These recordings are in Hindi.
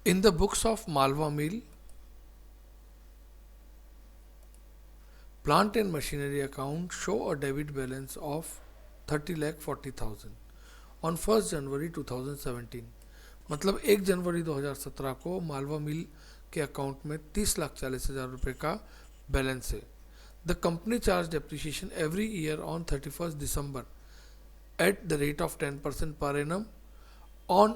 In the books of Malwa Mill, plant and machinery account show a debit balance of 30 lakh 40,000 on 1st January 2017. मतलब 1 जनवरी 2017 को मालवा मिल के अकाउंट में 30,40,000 रुपये का बैलेंस है. The company charge depreciation every year on 31st December at the rate of 10% per annum on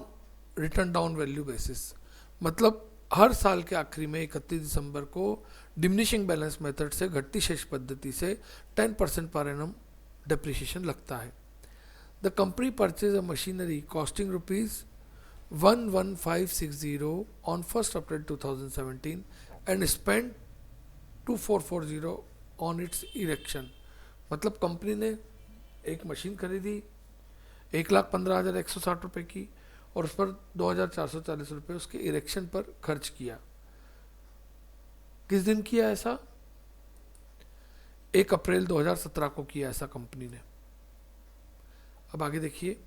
return down value basis. मतलब हर साल के आखिरी में 31 दिसंबर को डिमिनिशिंग बैलेंस मेथड से घटती शेष पद्धति से 10% पर एनम डेप्रिसिएशन लगता है. The company purchase a machinery costing rupees 11560 on 1st April 2017 and spend 2440 on it's erection. मतलब कंपनी ने एक मशीन खरीदी 1,15,160 रुपये की और उस पर 2,440 रुपये उसके इरेक्शन पर खर्च किया. किस दिन किया ऐसा? 1 अप्रैल 2017 को किया ऐसा कंपनी ने. अब आगे देखिए.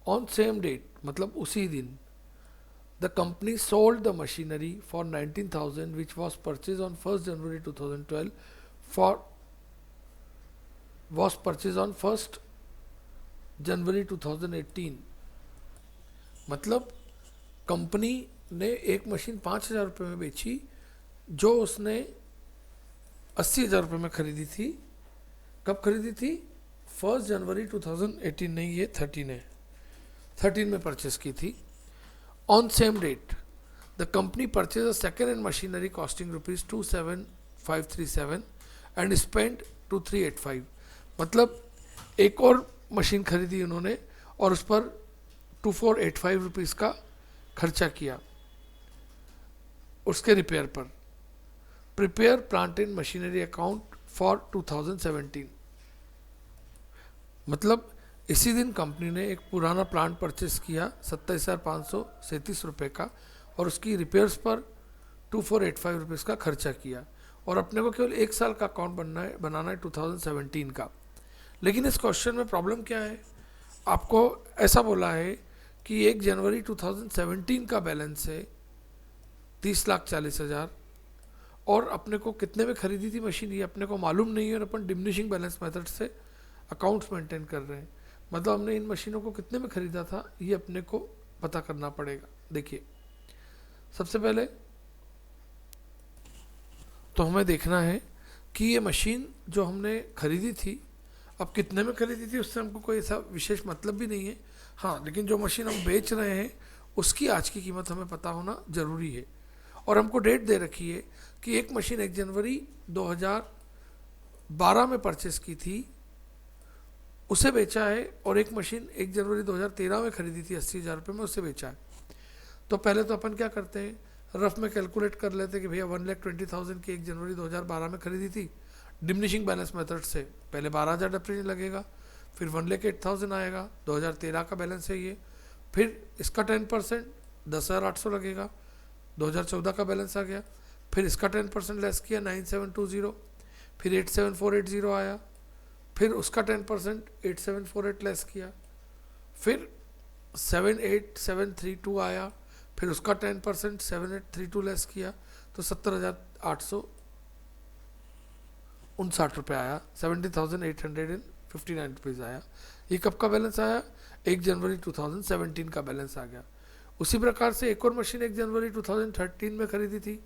ऑन सेम डेट मतलब उसी दिन the company sold the machinery for 19,000 which was purchase on 1st January 2012 for was purchase on 1st January 2018. मतलब कंपनी ने एक मशीन 5,000 रुपये में बेची जो उसने 80,000 रुपये में खरीदी थी. कब खरीदी थी? 1st January 2018 नहीं, ये 13 में परचेस की थी. On same date the company purchase a second hand machinery costing rupees 27,537 and spend 2,385. मतलब एक और मशीन खरीदी उन्होंने और उस पर 2,485 रुपीज़ का खर्चा किया उसके रिपेयर पर. Prepare plant and machinery account for 2017. मतलब इसी दिन कंपनी ने एक पुराना प्लांट परचेस किया 27,537 रुपये का और उसकी रिपेयर्स पर 2,485 रुपीज़ का खर्चा किया और अपने को केवल 1 साल का अकाउंट बनाना है 2017 का. लेकिन इस क्वेश्चन में प्रॉब्लम क्या है? आपको ऐसा बोला है कि 1 जनवरी 2017 का बैलेंस है 30,40,000 और अपने को कितने में खरीदी थी मशीन ये अपने को मालूम नहीं है और अपन डिमिनिशिंग बैलेंस मेथड से अकाउंट्स मेंटेन कर रहे हैं. मतलब हमने इन मशीनों को कितने में खरीदा था ये अपने को पता करना पड़ेगा. देखिए सबसे पहले तो हमें देखना है कि ये मशीन जो हमने खरीदी थी अब कितने में खरीदी थी उससे हमको कोई ऐसा विशेष मतलब भी नहीं है. हाँ, लेकिन जो मशीन हम बेच रहे हैं उसकी आज की कीमत हमें पता होना ज़रूरी है. और हमको डेट दे रखी है कि एक मशीन 1 जनवरी 2012 में परचेस की थी उसे बेचा है और एक मशीन 1 जनवरी 2013 में खरीदी थी 80,000 रुपये में, उसे बेचा है. तो पहले तो अपन क्या करते हैं, रफ में कैलकुलेट कर लेते हैं कि भैया 1,20,000 की 1 जनवरी 2012 में खरीदी थी. डिमिनिशिंग बैलेंस मेथड से पहले 12,000 डेप्रिसिएशन लगेगा, फिर 1,08,000 आएगा, 2013 का बैलेंस है ये, फिर इसका 10% 10,800 लगेगा, 2014 का बैलेंस आ गया, फिर इसका 10% लेस किया 9,720, फिर 8,7,480 आया, फिर उसका 10% 8,748 लेस किया, फिर 7,8,732 आया, फिर उसका 10% 7,832 लेस किया तो 70,859 रुपये आया, 70,859 रुपीज़ आया. ये कब का बैलेंस आया? 1 जनवरी 2017 का बैलेंस आ गया. उसी प्रकार से एक और मशीन 1 जनवरी 2013 में खरीदी थी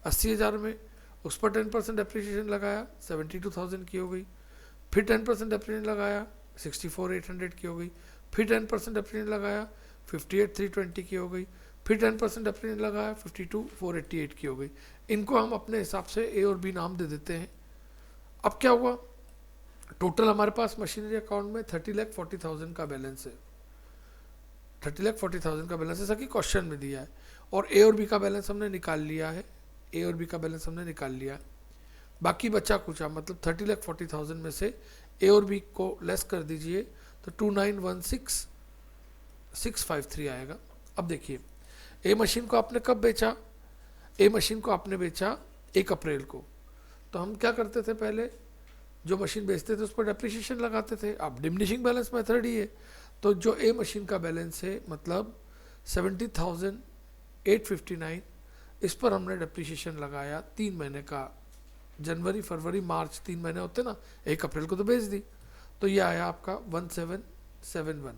80,000 में, उस पर 10% डेप्रिसिएशन लगाया 72,000 की हो गई, फिर 10% डेप्रिसिएशन लगाया 64,800 की हो गई, फिर 10% डेप्रिसिएशन लगाया 58,320 की हो गई, फिर 10% डेप्रिसिएशन लगाया 52,488 की हो गई. इनको हम अपने हिसाब से ए और बी नाम दे देते हैं. अब क्या हुआ, टोटल हमारे पास मशीनरी अकाउंट में 30,40,000 का बैलेंस है, 30,40,000 का बैलेंस ऐसा कि क्वेश्चन में दिया है और ए और बी का बैलेंस हमने निकाल लिया है, ए और बी का बैलेंस हमने निकाल लिया है. बाकी बचा कुचा मतलब 30,40,000 में से ए और बी को लेस कर दीजिए तो 2,916,653 आएगा. अब देखिए ए मशीन को आपने कब बेचा? ए मशीन को आपने बेचा 1 अप्रैल को. तो हम क्या करते थे, पहले जो मशीन बेचते थे उस पर डेप्रिसिएशन लगाते थे. अब डिमिनिशिंग बैलेंस मेथड ही है तो जो ए मशीन का बैलेंस है मतलब 70,000 859, इस पर हमने डेप्रिसिएशन लगाया 3 महीने का, जनवरी फरवरी मार्च 3 महीने होते ना, 1 अप्रैल को तो बेच दी, तो ये आया आपका 1771।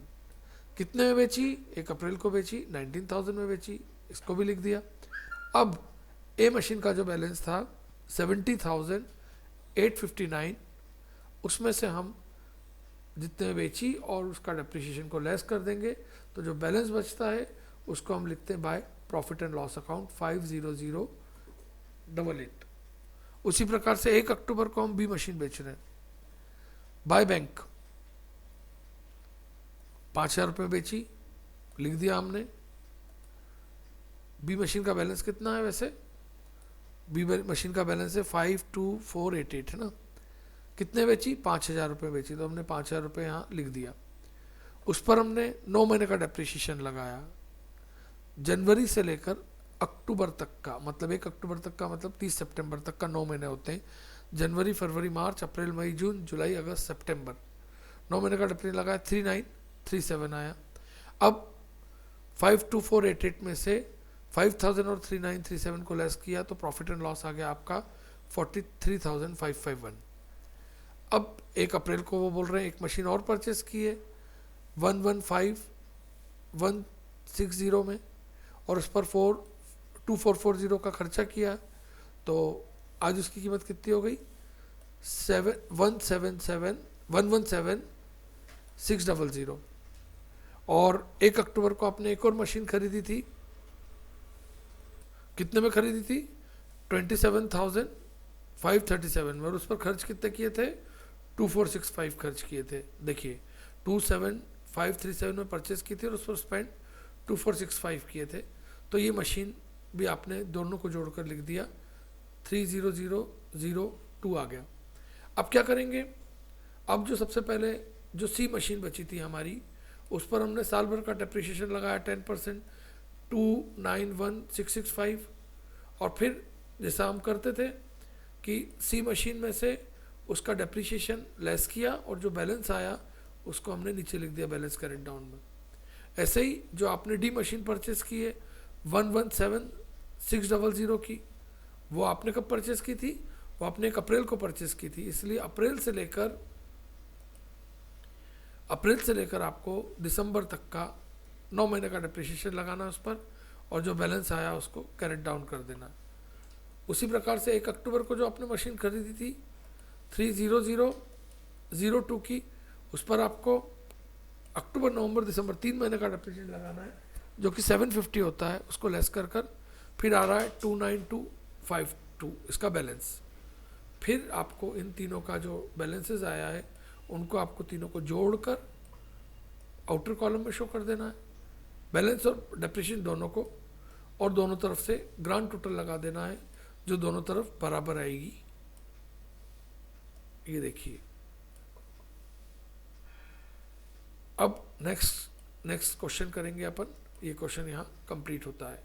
कितने में बेची? 1 अप्रैल को बेची, 19,000 में बेची, इसको भी लिख दिया। अब ए मशीन का जो बैलेंस था 70,859, उसमें से हम जितने में बेची और उसका डेप्रिसिएशन को लेस कर देंगे, तो जो बैलेंस बचता है उसको हम लिखते हैं by profit and loss account 50088। उसी प्रकार से 1 अक्टूबर को हम बी मशीन बेच रहे हैं बाय बैंक, 5,000 रुपये बेची, लिख दिया हमने। बी मशीन का बैलेंस कितना है? वैसे बी मशीन का बैलेंस है 52488 है ना। कितने बेची? 5,000 रुपये बेची, तो हमने 5,000 रुपये यहाँ लिख दिया। उस पर हमने 9 महीने का डेप्रिसिएशन लगाया, जनवरी से लेकर अक्टूबर तक का, मतलब 1 अक्टूबर तक का मतलब 30 सितंबर तक का 9 महीने होते हैं। जनवरी फरवरी मार्च अप्रैल मई जून जुलाई अगस्त सितंबर, 9 महीने का डेप्रिसिएशन लगाया, 3937 आया। अब 52488 में से 5,000 और 3937 को लेस किया तो प्रॉफिट एंड लॉस आ गया आपका 43,551। अब 1 अप्रैल को वो बोल रहे हैं एक मशीन और परचेस की है 115,160 में, और उस पर 2440 का खर्चा किया, तो आज उसकी कीमत कितनी हो गई? 117,600। और 1 अक्टूबर को आपने एक और मशीन खरीदी थी, कितने में खरीदी थी? 27,537 में, और उस पर खर्च कितने किए थे? 2465 खर्च किए थे। देखिए 27,537 में परचेस की थी और उस पर स्पेंड 2465 किए थे, तो ये मशीन भी आपने दोनों को जोड़कर लिख दिया, 30002 आ गया। अब क्या करेंगे? अब जो सबसे पहले जो सी मशीन बची थी हमारी, उस पर हमने साल भर का डेप्रिसिएशन लगाया 10%, 291,665, और फिर जैसा हम करते थे कि सी मशीन में से उसका डेप्रिसिएशन लेस किया और जो बैलेंस आया उसको हमने नीचे लिख दिया बैलेंस कैरेट डाउन में। ऐसे ही जो आपने डी मशीन परचेस की है 117,600 की, वो आपने कब परचेस की थी? वो आपने 1 अप्रैल को परचेस की थी, इसलिए अप्रैल से लेकर आपको दिसंबर तक का 9 महीने का डेप्रिसिएशन लगाना उस पर, और जो बैलेंस आया उसको कैरेट डाउन कर देना। उसी प्रकार से 1 अक्टूबर को जो आपने मशीन खरीदी थी 30002 की, उस पर आपको अक्टूबर नवंबर दिसंबर 3 महीने का डेप्रिसिएशन लगाना है, जो कि 750 होता है, उसको लेस कर फिर आ रहा है 29252 इसका बैलेंस। फिर आपको इन तीनों का जो बैलेंसेस आया है उनको आपको तीनों को जोड़कर आउटर कॉलम में शो कर देना है, बैलेंस और डेप्रिसिएशन दोनों को, और दोनों तरफ से ग्रांड टोटल लगा देना है जो दोनों तरफ बराबर आएगी। ये देखिए। अब नेक्स्ट क्वेश्चन करेंगे अपन, ये क्वेश्चन यहाँ कंप्लीट होता है।